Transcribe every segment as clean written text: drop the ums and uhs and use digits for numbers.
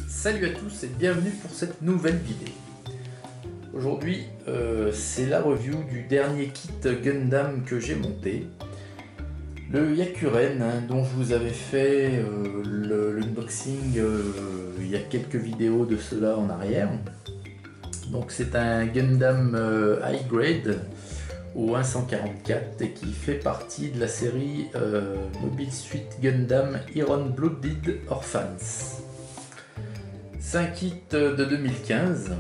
Salut à tous et bienvenue pour cette nouvelle vidéo. Aujourd'hui, c'est la review du dernier kit Gundam que j'ai monté. Le Yakuren, dont je vous avais fait l'unboxing il y a quelques vidéos de cela en arrière. Donc c'est un Gundam High Grade au 144 et qui fait partie de la série Mobile Suit Gundam Iron Blooded Orphans. C'est un kit de 2015,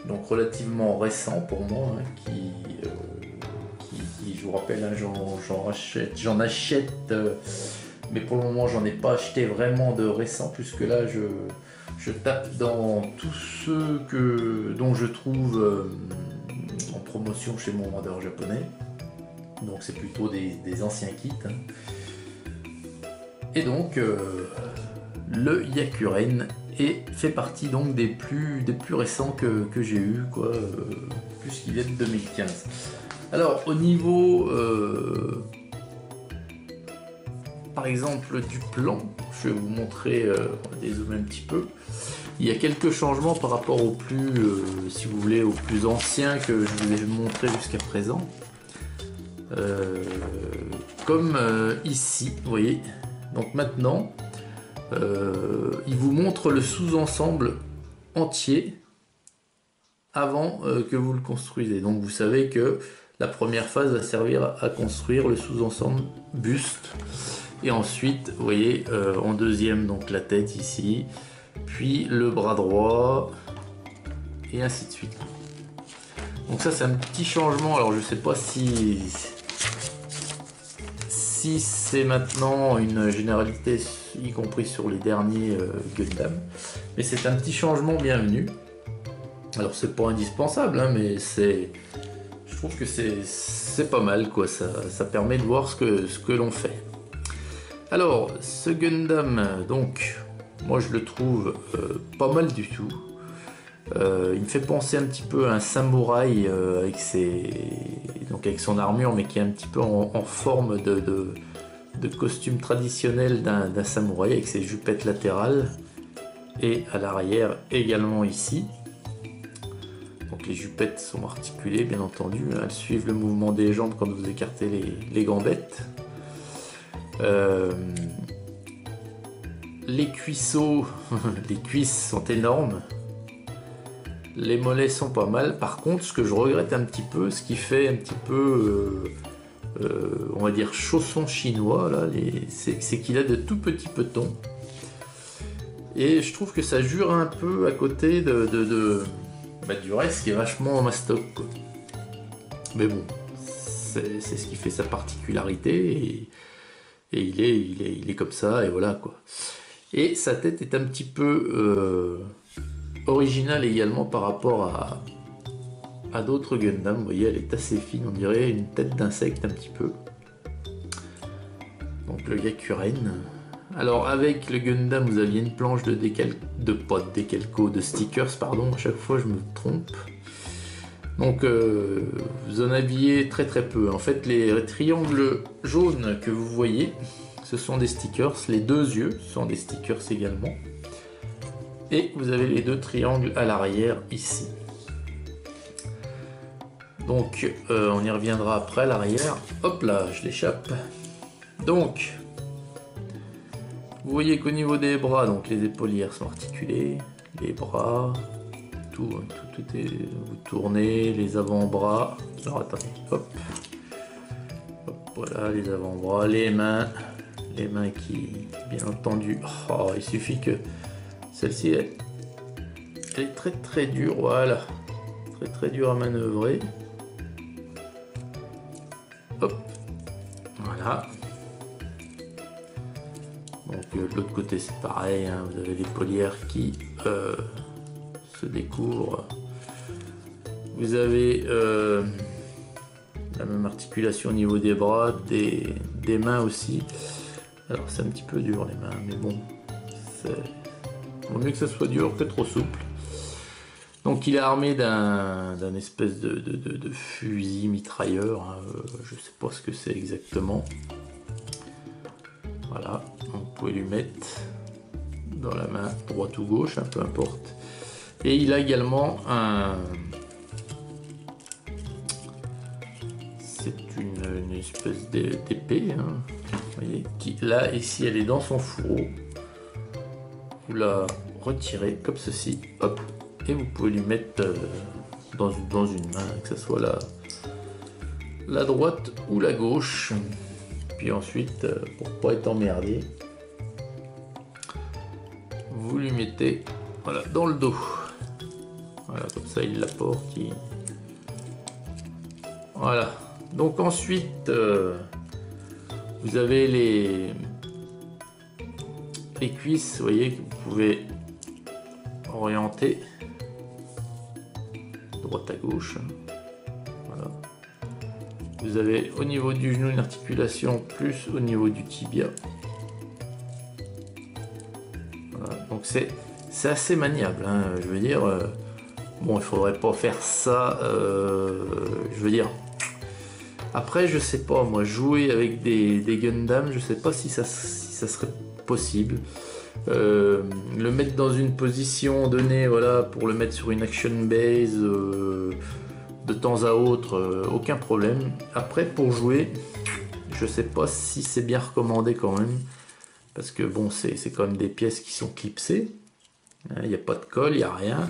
donc relativement récent pour moi, qui je vous rappelle, j'en achète, mais pour le moment j'en ai pas acheté vraiment de récent, puisque là je tape dans tous ceux dont je trouve en promotion chez mon vendeur japonais, donc c'est plutôt des anciens kits. Et donc le Yakuren fait partie donc des plus récents que j'ai eu, puisqu'il est de 2015. Alors au niveau par exemple du plan, je vais vous montrer, on va dézoomer un petit peu. Il y a quelques changements par rapport aux plus, si vous voulez, aux plus anciens que je vous ai montré jusqu'à présent. Comme ici, vous voyez. Donc maintenant, il vous montre le sous-ensemble entier avant que vous le construisez. Donc vous savez que la première phase va servir à construire le sous-ensemble buste. Et ensuite, vous voyez, en deuxième, donc la tête ici, puis le bras droit, et ainsi de suite. Donc ça, c'est un petit changement. Alors je sais pas si c'est maintenant une généralité, y compris sur les derniers Gundam, mais c'est un petit changement bienvenu. Alors c'est pas indispensable, mais je trouve que c'est pas mal, quoi. Ça permet de voir ce que l'on fait. Alors ce Gundam, donc moi je le trouve pas mal du tout. Il me fait penser un petit peu à un samouraï avec son armure, mais qui est un petit peu en forme de costume traditionnel d'un samouraï, avec ses jupettes latérales et à l'arrière également ici. Donc les jupettes sont articulées, bien entendu, elles suivent le mouvement des jambes quand vous écartez les gambettes. Les cuisseaux, les cuisses sont énormes. Les mollets sont pas mal. Par contre, ce que je regrette un petit peu, ce qui fait un petit peu, on va dire, chausson chinois, là, c'est qu'il a de tout petits petons. Et je trouve que ça jure un peu à côté du reste qui est vachement mastoc, quoi. Mais bon, c'est ce qui fait sa particularité. Et il est comme ça, et voilà, quoi. Et sa tête est un petit peu originale également par rapport à d'autres Gundam. Vous voyez, elle est assez fine, on dirait une tête d'insecte un petit peu. Donc le Yakuren. Alors avec le Gundam, vous aviez une planche de stickers, pardon, à chaque fois je me trompe. Donc vous en aviez très peu. En fait, les triangles jaunes que vous voyez, ce sont des stickers. Les deux yeux sont des stickers également. Et vous avez les deux triangles à l'arrière ici. Donc on y reviendra après à l'arrière. Hop là, je l'échappe. Donc vous voyez qu'au niveau des bras, donc les épaulières sont articulées, les bras, tout est, vous tournez les avant-bras. Alors attendez, hop, voilà les avant-bras, les mains qui, bien entendu, il suffit que celle-ci elle est très dure, voilà, très dure à manœuvrer. Hop, voilà. Donc de l'autre côté c'est pareil, vous avez les l'épaulière qui se découvre. Vous avez la même articulation au niveau des bras, des mains aussi. Alors c'est un petit peu dur les mains, mais bon, vaut mieux que ça soit dur que trop souple. Donc il est armé d'un espèce de fusil mitrailleur, je sais pas ce que c'est exactement. Voilà, vous pouvez lui mettre dans la main droite ou gauche, hein, peu importe. Et il a également un... C'est une espèce d'épée, hein, vous voyez, qui là, ici, elle est dans son fourreau. Vous la retirez comme ceci, hop, et vous pouvez lui mettre dans une main, que ce soit la droite ou la gauche. Puis ensuite, pour pas être emmerdé, vous lui mettez, voilà, dans le dos. Voilà, comme ça il la porte. Voilà. Donc ensuite, vous avez les cuisses, vous voyez, que vous pouvez orienter droite à gauche. Voilà. Vous avez au niveau du genou une articulation plus au niveau du tibia. Voilà. Donc c'est assez maniable, hein, je veux dire. Bon, il faudrait pas faire ça, je veux dire. Après, je sais pas, moi, jouer avec des Gundam, je sais pas si ça serait possible. Le mettre dans une position donnée, voilà, pour le mettre sur une action base de temps à autre, aucun problème. Après, pour jouer, je sais pas si c'est bien recommandé quand même, parce que bon, c'est quand même des pièces qui sont clipsées. Il n'y a pas de colle, il n'y a rien.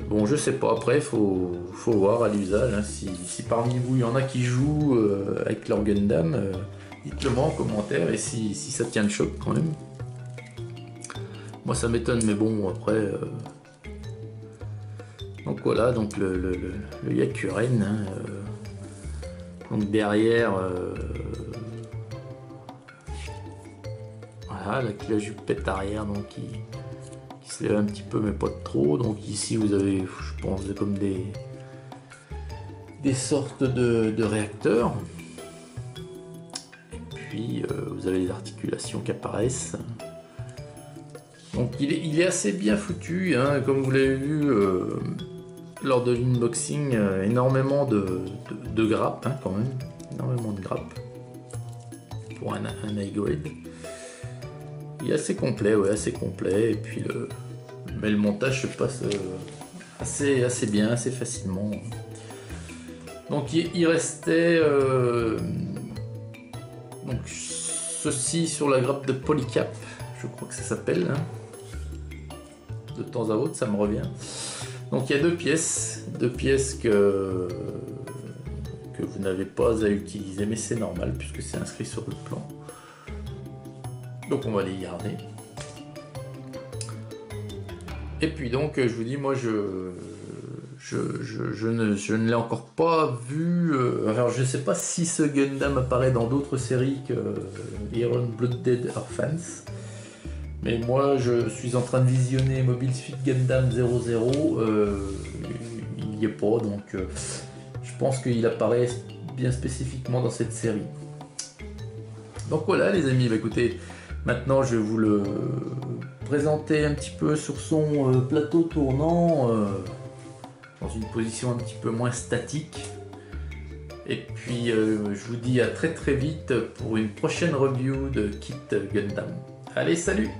Bon, je sais pas, après faut voir à l'usage, hein. Si parmi vous il y en a qui jouent avec leur Gundam, dites-le moi en commentaire, et si ça tient le choc quand même. Moi ça m'étonne, mais bon, après donc voilà, donc le Yakuren, hein, donc derrière voilà, là, la jupette arrière, donc qui se lève un petit peu, mais pas trop. Donc ici vous avez, je pense, comme des sortes de réacteurs. Et puis vous avez les articulations qui apparaissent. Donc il est assez bien foutu, hein, comme vous l'avez vu lors de l'unboxing, énormément de grappes, hein, quand même, énormément de grappes pour un high grade. Il est assez complet, ouais, assez complet, et puis mais le montage se passe assez bien, assez facilement. Donc il restait donc ceci sur la grappe de Polycap, je crois que ça s'appelle, hein. De temps à autre ça me revient. Donc il y a deux pièces que vous n'avez pas à utiliser, mais c'est normal puisque c'est inscrit sur le plan. Donc on va les garder. Et puis donc je vous dis, moi je ne l'ai encore pas vu. Alors je ne sais pas si ce Gundam apparaît dans d'autres séries que Iron Blooded Orphans. Mais moi je suis en train de visionner Mobile Suit Gundam 00. Il n'y est pas, donc je pense qu'il apparaît bien spécifiquement dans cette série. Donc voilà les amis, bah, écoutez, maintenant je vais vous le présenter un petit peu sur son plateau tournant, dans une position un petit peu moins statique. Et puis je vous dis à très vite pour une prochaine review de Kit Gundam. Allez, salut!